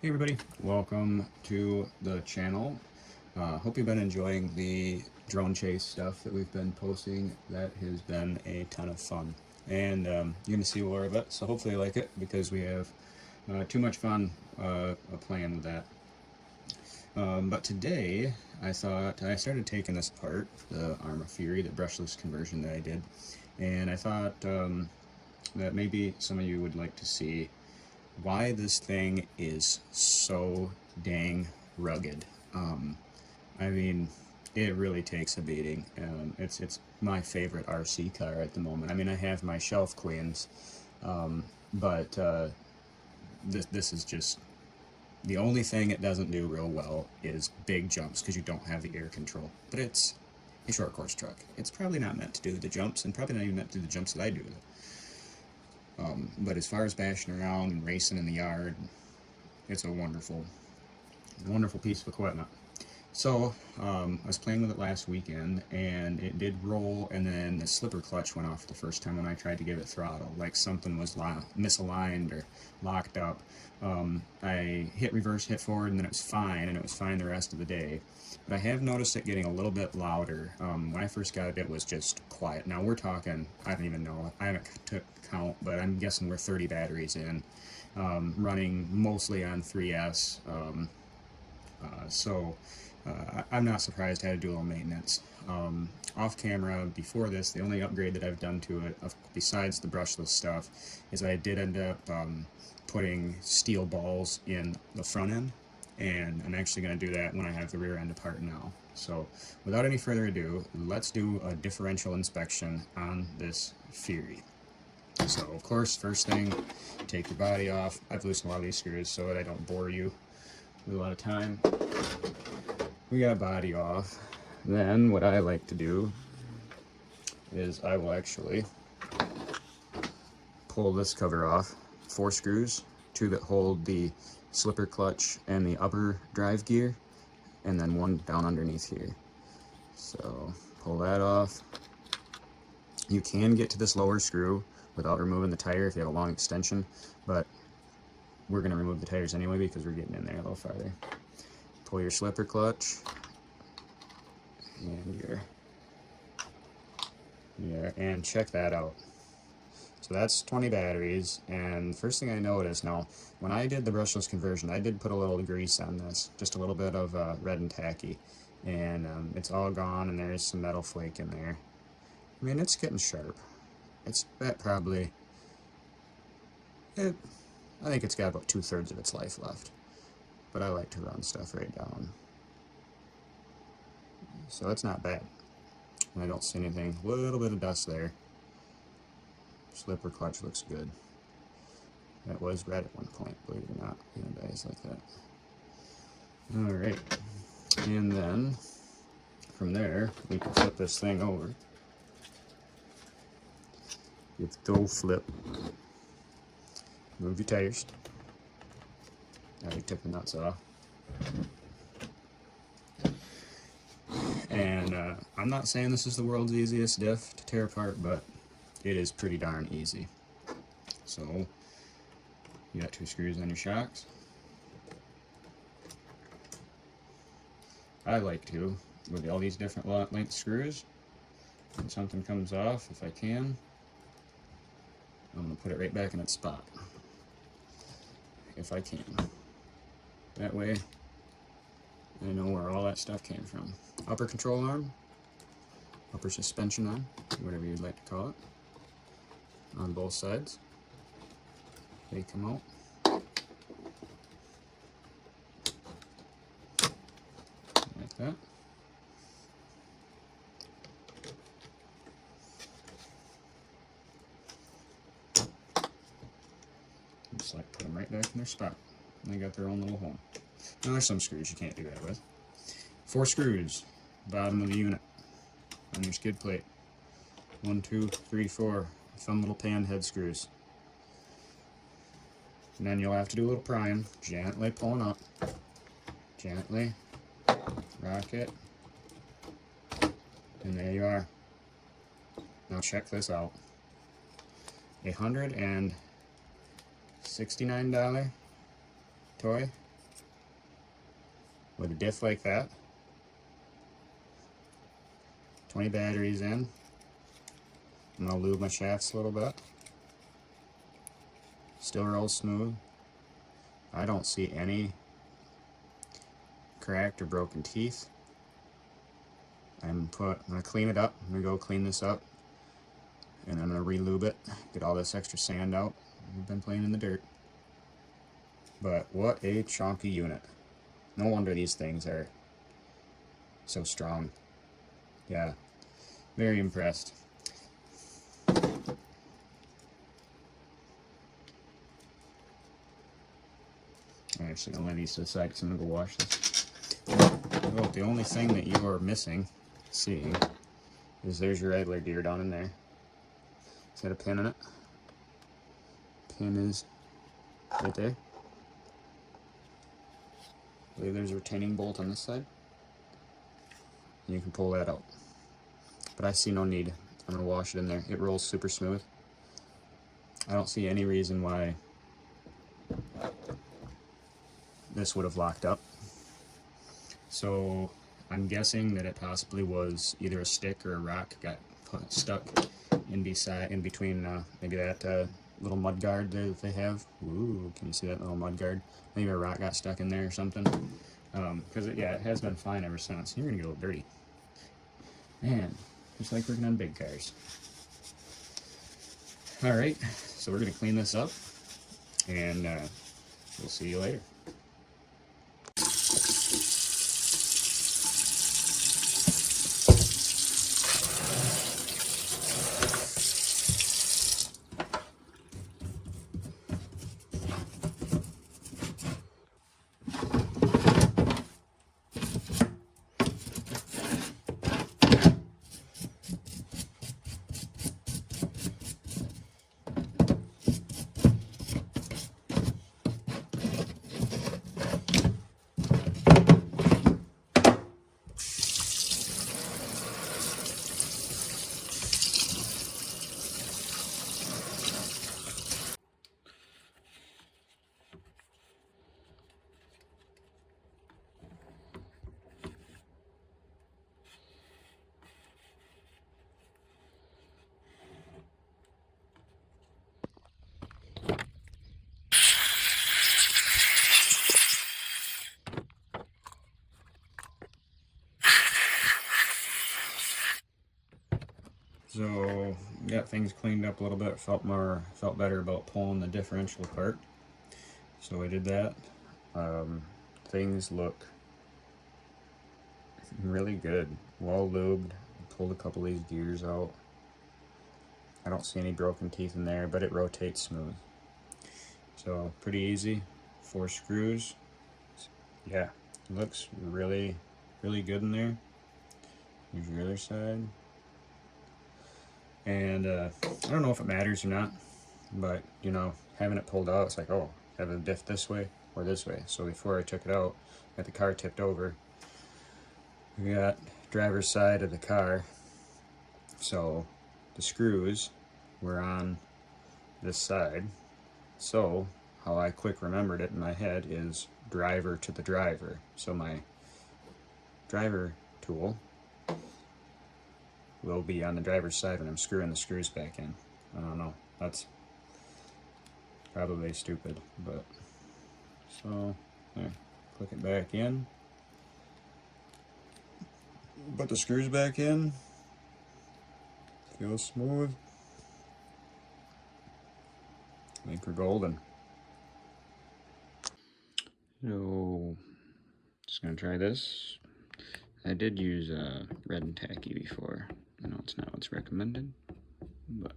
Hey everybody, welcome to the channel. Hope you've been enjoying the drone chase stuff that we've been posting. That has been a ton of fun, and you're going to see more of it, so hopefully you like it, because we have too much fun playing with that. But today I thought, I started taking this apart, the Aarma Fury, the brushless conversion that I did, and I thought that maybe some of you would like to see why this thing is so dang rugged. I mean, it really takes a beating. It's my favorite RC car at the moment. I mean, I have my shelf queens, but this is just the only thing it doesn't do real well is big jumps, because you don't have the air control. But it's a short course truck. It's probably not meant to do the jumps, and probably not even meant to do the jumps that I do with it. But as far as bashing around and racing in the yard, it's a wonderful, wonderful piece of equipment. So I was playing with it last weekend, and it did roll, and then the slipper clutch went off the first time when I tried to give it throttle, like something was misaligned or locked up. I hit reverse, hit forward, and then it was fine, and it was fine the rest of the day. But I have noticed it getting a little bit louder. When I first got it, it was just quiet. Now we're talking, I don't even know, I haven't took count, but I'm guessing we're 30 batteries in, running mostly on 3S. I'm not surprised I had to do a little maintenance. Off camera, before this, the only upgrade that I've done to it, besides the brushless stuff, is I did end up putting steel balls in the front end, and I'm actually going to do that when I have the rear end apart now. So without any further ado, let's do a differential inspection on this Fury. So of course, first thing, take your body off. I've loosened a lot of these screws so that I don't bore you with a lot of time. We got body off. Then what I like to do is I will actually pull this cover off. 4 screws, 2 that hold the slipper clutch and the upper drive gear, and then 1 down underneath here. So pull that off. You can get to this lower screw without removing the tire if you have a long extension, but we're going to remove the tires anyway because we're getting in there a little farther. Pull your slipper clutch and and check that out. So that's 20 batteries, and the first thing I noticed, now when I did the brushless conversion, I did put a little grease on this, just a little bit of red and tacky, and it's all gone, and there's some metal flake in there. I mean, it's getting sharp. It's that probably, I think it's got about 2/3 of its life left, but I like to run stuff right down. So it's not bad. I don't see anything. A little bit of dust there. Slipper clutch looks good. That was red at one point, believe it or not. Dies like that. Alright. And then, from there, we can flip this thing over. Give the old flip. Move your tires. Now you took the nuts off. And I'm not saying this is the world's easiest diff to tear apart, but it is pretty darn easy. So, you got 2 screws on your shocks. I like to, with all these different length screws, when something comes off, if I can, I'm going to put it right back in its spot. If I can. That way, I know where all that stuff came from. Upper control arm, upper suspension arm, whatever you'd like to call it, on both sides. They come out. Like that. Just like put them right back in their spot. And they got their own little home. Now there's some screws you can't do that with. 4 screws, bottom of the unit, on your skid plate. 1, 2, 3, 4, fun little pan head screws. And then you'll have to do a little prying, gently pulling up, gently, rock it, and there you are. Now check this out. $169 toy with a diff like that, 20 batteries in, I'm going to lube my shafts a little bit. Still rolls smooth. I don't see any cracked or broken teeth. I'm going to clean it up. I'm going to go clean this up, and I'm going to re-lube it, get all this extra sand out. We've been playing in the dirt. But what a chunky unit. No wonder these things are so strong. Yeah, very impressed. I'm actually going to lay these to the side because I'm going to go wash this. Oh, the only thing that you are missing, seeing, is there's your idler gear down in there. Is that a pin in it? Pin is right there. I believe there's a retaining bolt on this side. And you can pull that out. But I see no need. I'm going to wash it in there. It rolls super smooth. I don't see any reason why this would have locked up. So I'm guessing that it possibly was either a stick or a rock got stuck in between maybe that little mud guard there that they have. Ooh, can you see that little mud guard? Maybe a rock got stuck in there or something. Because it has been fine ever since. You're gonna get a little dirty, man. Just like working on big cars. All right, so we're gonna clean this up, and we'll see you later. So got things cleaned up a little bit. Felt better about pulling the differential apart. So I did that. Things look really good. Well lubed. Pulled a couple of these gears out. I don't see any broken teeth in there, but it rotates smooth. So pretty easy. 4 screws. Yeah, it looks really good in there. Here's your other side. And I don't know if it matters or not, but you know, having it pulled out, it's like, oh, have a diff this way or this way. So before I took it out, got the car tipped over. We got driver's side of the car, so the screws were on this side. So how I quick remembered it in my head is driver to the driver. So my driver tool will be on the driver's side when I'm screwing the screws back in. I don't know, that's probably stupid, but so there, click it back in, put the screws back in, feels smooth. I think we're golden. So just gonna try this. I did use red and tacky before. I know it's not what's recommended, but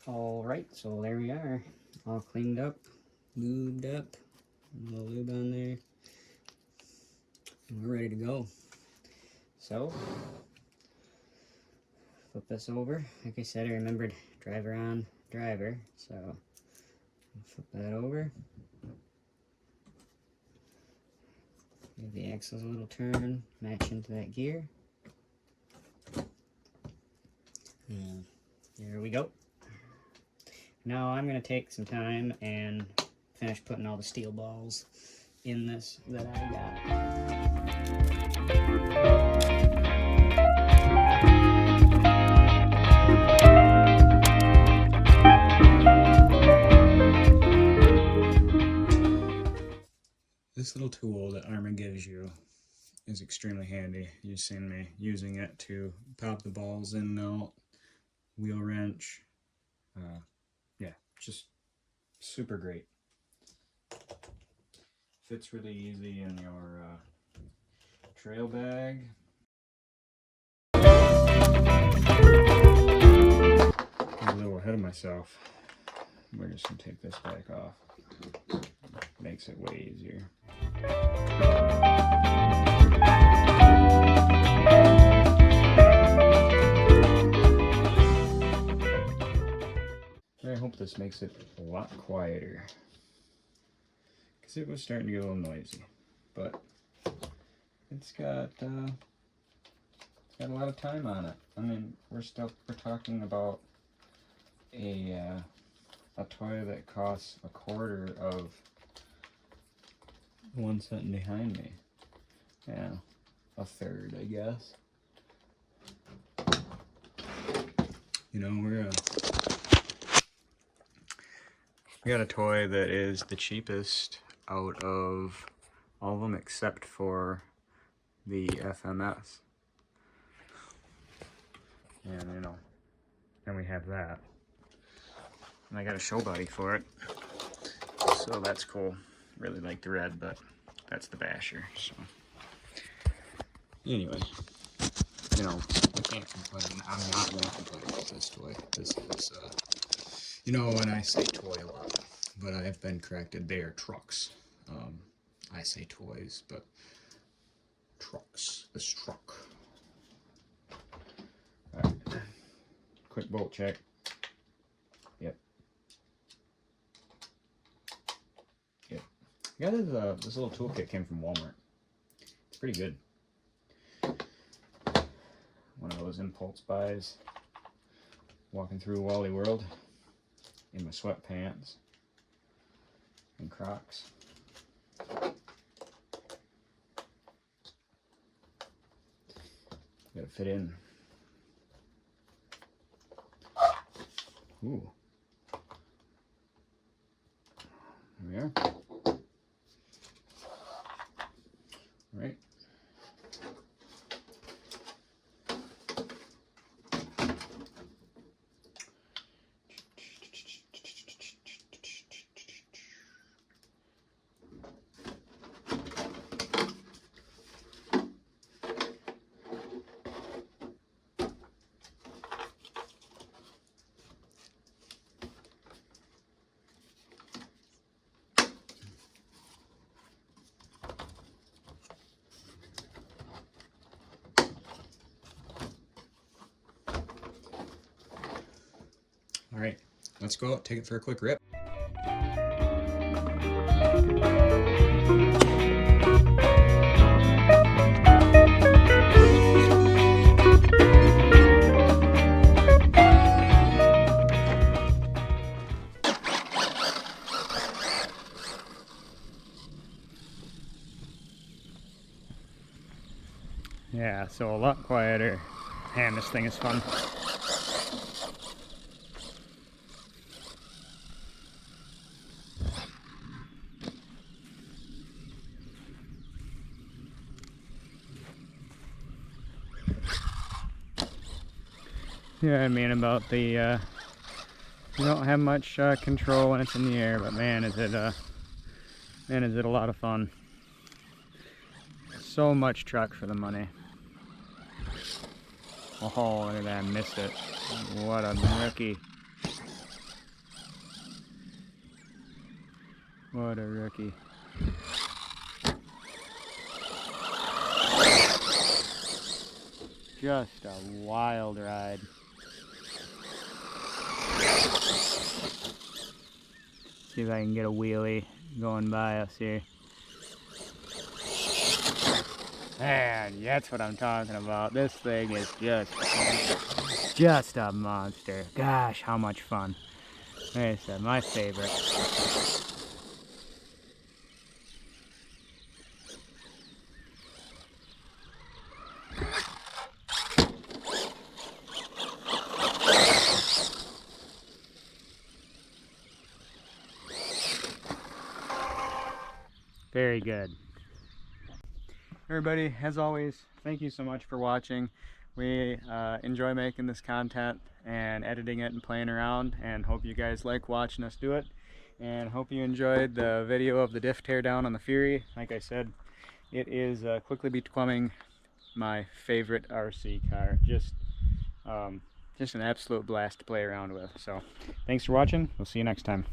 all right, so there we are, all cleaned up, lubed up, a little lube on there, and we're ready to go. So flip this over. Like I said, I remembered driver on, driver, so flip that over. Give the axles a little turn, match into that gear. And there we go. Now I'm going to take some time and finish putting all the steel balls in this that I got. This little tool that Aarma gives you is extremely handy. You've seen me using it to pop the balls in and out, wheel wrench. Yeah, just super great. Fits really easy in your trail bag. I'm a little ahead of myself. We're just gonna take this back off. Makes it way easier. I hope this makes it a lot quieter, because it was starting to get a little noisy, but it's got a lot of time on it. I mean, we're talking about a toy that costs a quarter of the one sitting behind me. Yeah, a third, I guess. You know, we got a toy that is the cheapest out of all of them except for the FMS. And you know, then we have that. And I got a show body for it. So that's cool. Really like the red, but that's the basher. So anyway, you know, I can't complain. I'm not going to complain with this toy. This is, you know, and I say toy a lot, but I have been corrected. They are trucks. I say toys, but trucks. This truck. All right. Quick bolt check. Yep. Yeah, this little toolkit came from Walmart. It's pretty good. One of those impulse buys. Walking through Wally World in my sweatpants and Crocs. Gotta fit in. Ooh. There we are. All right. All right, let's go out, take it for a quick rip. Yeah, so a lot quieter. Man, this thing is fun. Yeah, I mean about the, you don't have much control when it's in the air, but man, is it a lot of fun. So much truck for the money. Oh, look at that, I missed it. What a rookie. What a rookie. Just a wild ride. See if I can get a wheelie going by us here. Man, that's what I'm talking about. This thing is just a monster. Gosh, how much fun. Like I said, my favorite. Very good. Everybody, as always, thank you so much for watching. We enjoy making this content and editing it and playing around, and hope you guys like watching us do it, and hope you enjoyed the video of the Diff teardown on the Fury. Like I said, it is quickly becoming my favorite RC car. Just an absolute blast to play around with. So thanks for watching. We'll see you next time.